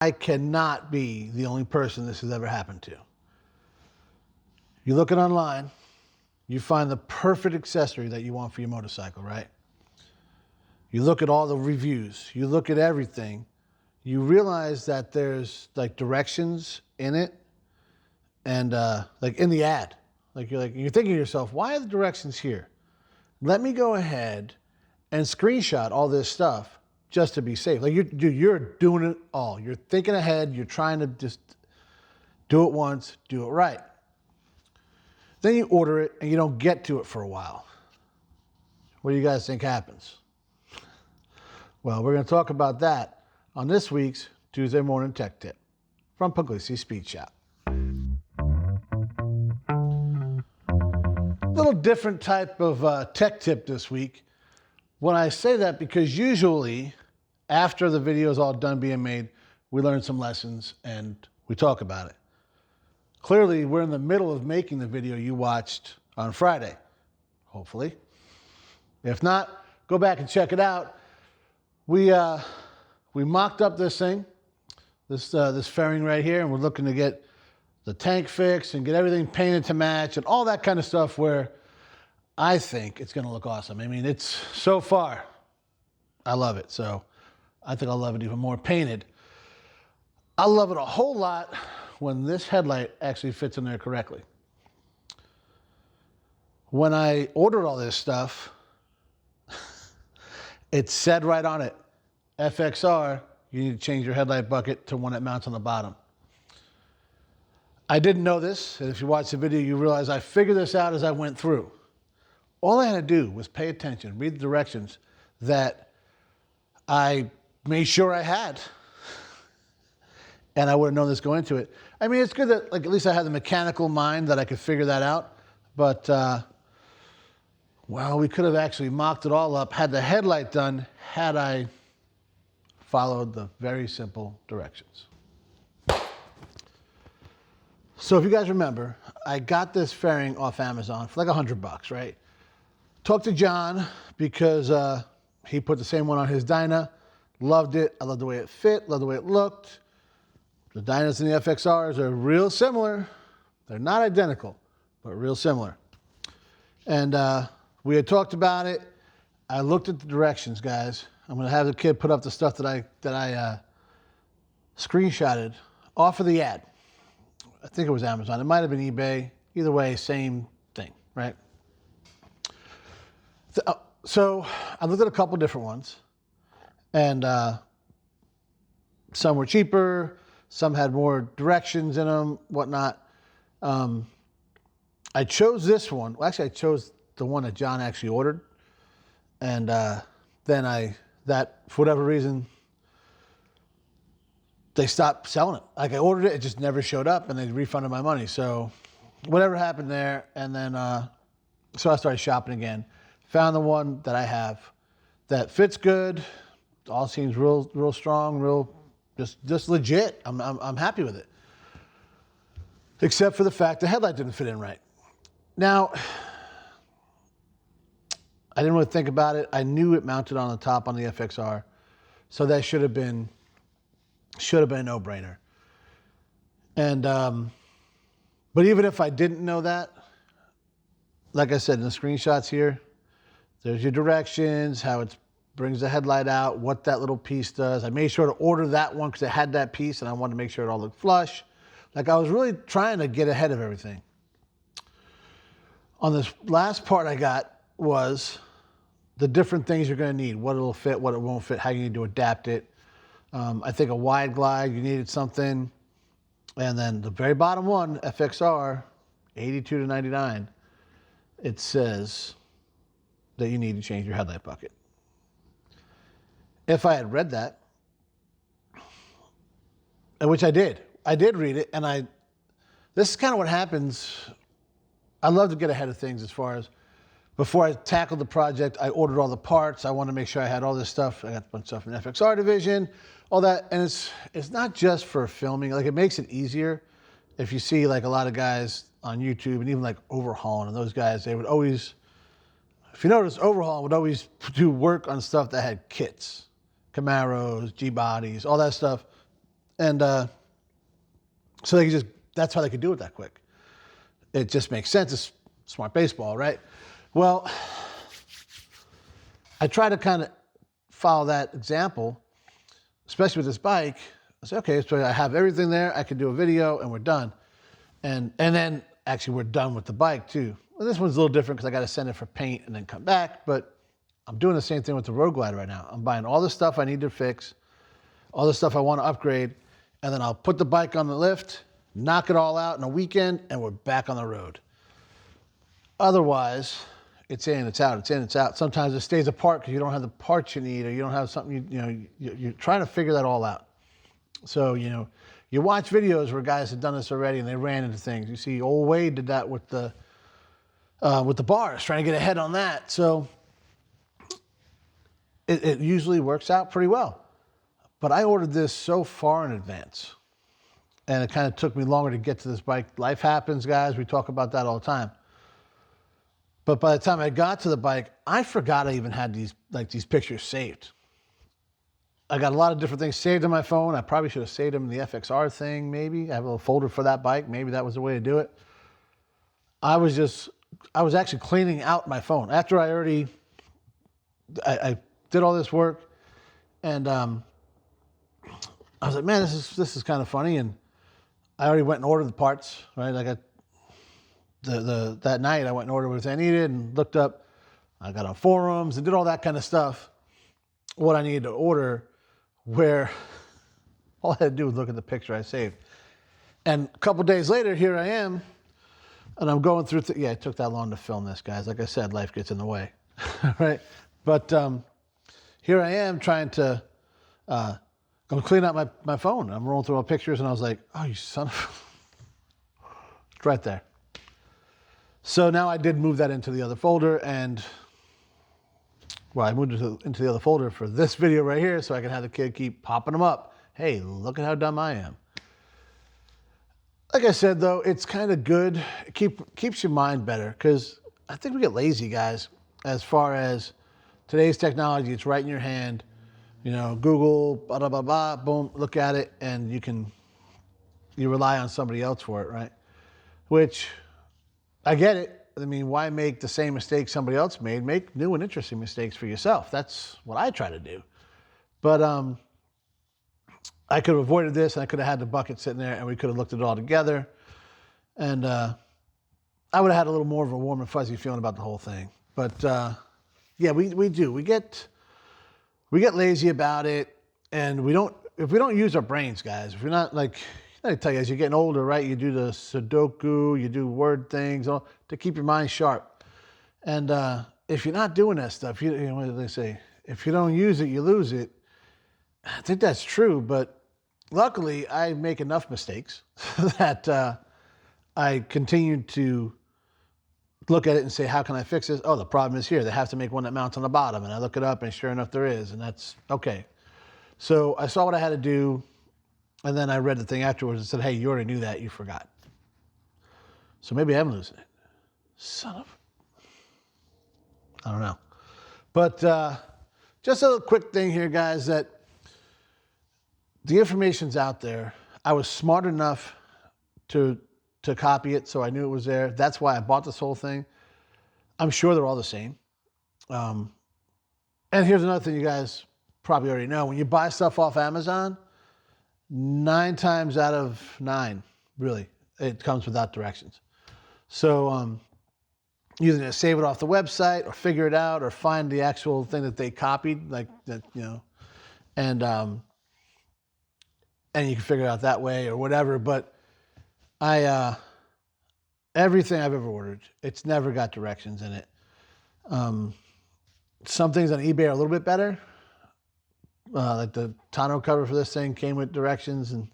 I cannot be the only person this has ever happened to. You look it online, you find the perfect accessory that you want for your motorcycle, right? You look at all the reviews, you look at everything, you realize that there's like directions in it and like in the ad. You're thinking to yourself, why are the directions here? Let me go ahead and screenshot all this stuff just to be safe. Like you're doing it all. You're thinking ahead. You're trying to just do it once, do it right. Then you order it and you don't get to it for a while. What do you guys think happens? Well, we're going to talk about that on this week's Tuesday Morning Tech Tip from Pugliese Speed Shop. A little different type of tech tip this week. When I say that, because usually after the video is all done being made, we learn some lessons and we talk about it. Clearly, we're in the middle of making the video you watched on Friday, hopefully. If not, go back and check it out. We mocked up this thing, this fairing right here, and we're looking to get the tank fixed and get everything painted to match and all that kind of stuff where I think it's going to look awesome. I mean, it's so far, I love it. So I think I'll love it even more painted. I'll love it a whole lot when this headlight actually fits in there correctly. When I ordered all this stuff, it said right on it, FXR, you need to change your headlight bucket to one that mounts on the bottom. I didn't know this, and if you watch the video, you realize I figured this out as I went through. All I had to do was pay attention, read the directions that I made sure I had. And I would have known this going into it. I mean, it's good that at least I had the mechanical mind that I could figure that out. But, well, we could have actually mocked it all up, had the headlight done, had I followed the very simple directions. So if you guys remember, I got this fairing off Amazon for like $100, right? Talked to John because he put the same one on his Dyna. Loved it. I loved the way it fit, loved the way it looked. The Dynas and the FXRs are real similar. They're not identical, but real similar. And we had talked about it. I looked at the directions, guys. I'm going to have the kid put up the stuff that I screenshotted off of the ad. I think it was Amazon. It might have been eBay. Either way, same thing, right? So I looked at a couple different ones, and some were cheaper, some had more directions in them, whatnot. I chose this one. Well, actually, I chose the one that John actually ordered, and then for whatever reason, they stopped selling it. Like I ordered it, it just never showed up, and they refunded my money. So whatever happened there, and then so I started shopping again. Found the one that I have that fits good. All seems real strong, real just legit. I'm happy with it, except for the fact the headlight didn't fit in right. Now, I didn't really think about it. I knew it mounted on the top on the FXR, so that should have been a no-brainer. And but even if I didn't know that, like I said in the screenshots here, there's your directions, how it brings the headlight out, what that little piece does. I made sure to order that one because it had that piece, and I wanted to make sure it all looked flush. Like I was really trying to get ahead of everything. On this last part I got was the different things you're going to need, what it'll fit, what it won't fit, how you need to adapt it. I think a wide glide, you needed something. And then the very bottom one, FXR, 82 to 99, it says that you need to change your headlight bucket. If I had read that, which I did read it, and this is kind of what happens. I love to get ahead of things as far as before I tackled the project, I ordered all the parts. I wanted to make sure I had all this stuff. I got a bunch of stuff in FXR division, all that. And it's not just for filming. Like it makes it easier. If you see like a lot of guys on YouTube and even like Overhauling and those guys, they would always, if you notice, Overhaul would always do work on stuff that had kits, Camaros, G-bodies, all that stuff. And so they could just, that's how they could do it that quick. It just makes sense. It's smart baseball, right? Well, I try to kind of follow that example, especially with this bike. I say, okay, so I have everything there. I can do a video and we're done. And then actually we're done with the bike too. Well, this one's a little different because I got to send it for paint and then come back. But I'm doing the same thing with the Road Glider right now. I'm buying all the stuff I need to fix, all the stuff I want to upgrade, and then I'll put the bike on the lift, knock it all out in a weekend, and we're back on the road. Otherwise, it's in, it's out, it's in, it's out. Sometimes it stays apart because you don't have the parts you need, or you don't have something, you're trying to figure that all out. So, you watch videos where guys have done this already and they ran into things. You see, old Wade did that with the bars, trying to get ahead on that. So it usually works out pretty well. But I ordered this so far in advance, and it kind of took me longer to get to this bike. Life happens, guys. We talk about that all the time. But by the time I got to the bike, I forgot I even had these pictures saved. I got a lot of different things saved on my phone. I probably should have saved them in the FXR thing, maybe. I have a little folder for that bike. Maybe that was the way to do it. I was actually cleaning out my phone. After I did all this work, and I was like, man, this is kind of funny. And I already went and ordered the parts, right? I got that night I went and ordered what I needed and looked up. I got on forums and did all that kind of stuff. What I needed to order, where all I had to do was look at the picture I saved. And a couple days later, here I am, and I'm going through. Yeah, it took that long to film this, guys. Like I said, life gets in the way, right? But here I am trying to go clean out my phone. I'm rolling through my pictures, and I was like, "Oh, you son of!" It's right there. So now I did move that into the other folder, and I moved it into the other folder for this video right here so I can have the kid keep popping them up. Hey, look at how dumb I am. Like I said, though, it's kind of good. It keeps your mind better, because I think we get lazy, guys, as far as today's technology. It's right in your hand. Google, blah, blah, blah, blah, boom, look at it, and you rely on somebody else for it, right? Which, I get it. I mean, why make the same mistakes somebody else made? Make new and interesting mistakes for yourself. That's what I try to do. But I could have avoided this, and I could have had the bucket sitting there, and we could have looked at it all together. And I would have had a little more of a warm and fuzzy feeling about the whole thing. But yeah, we do. We get lazy about it, and if we don't use our brains, guys, if we're not I tell you, as you're getting older, right, you do the Sudoku, you do word things to keep your mind sharp. And if you're not doing that stuff, what do they say? If you don't use it, you lose it. I think that's true, but luckily I make enough mistakes that I continue to look at it and say, how can I fix this? Oh, the problem is here. They have to make one that mounts on the bottom. And I look it up, and sure enough, there is. And that's okay. So I saw what I had to do. And then I read the thing afterwards and said, hey, you already knew that. You forgot. So maybe I'm losing it. Son of... I don't know. But just a little quick thing here, guys, that the information's out there. I was smart enough to copy it, so I knew it was there. That's why I bought this whole thing. I'm sure they're all the same. And here's another thing you guys probably already know. When you buy stuff off Amazon, 9 times out of 9, really, it comes without directions. So either to save it off the website or figure it out or find the actual thing that they copied, like that, and you can figure it out that way or whatever. But everything I've ever ordered, it's never got directions in it. Some things on eBay are a little bit better. Like the tonneau cover for this thing came with directions, and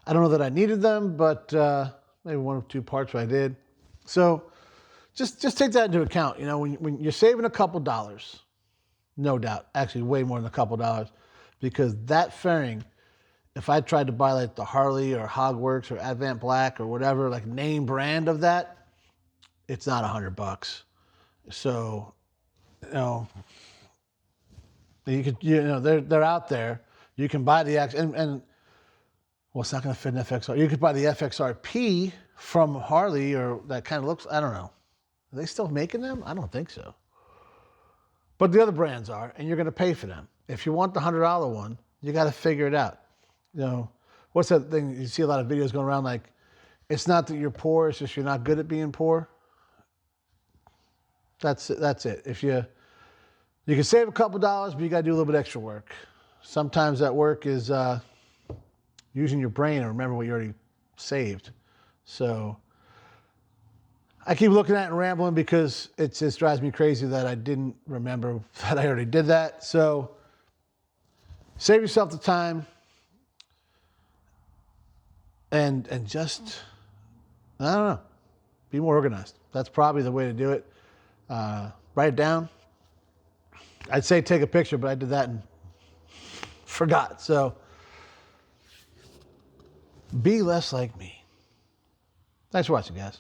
I don't know that I needed them, but maybe 1 or 2 parts I did. So just take that into account. When you're saving a couple dollars, no doubt, actually way more than a couple dollars, because that fairing, if I tried to buy like the Harley or Hogworks or Advent Black or whatever, like name brand of that, it's not $100. So, you could, they're out there. You can buy the action, and Well, it's not going to fit an FXR. You could buy the FXRP from Harley, or that kind of looks, I don't know. Are they still making them? I don't think so. But the other brands are, and you're going to pay for them. If you want the $100 one, you got to figure it out. You know, what's that thing? You see a lot of videos going around like, it's not that you're poor, it's just you're not good at being poor. That's it. If you can save a couple dollars, but you got to do a little bit extra work. Sometimes that work is using your brain and remember what you already saved. So I keep looking at it and rambling because it just drives me crazy that I didn't remember that I already did that. So save yourself the time and just, I don't know, be more organized. That's probably the way to do it. Write it down. I'd say take a picture, but I did that and forgot. So be less like me. Thanks for watching, guys.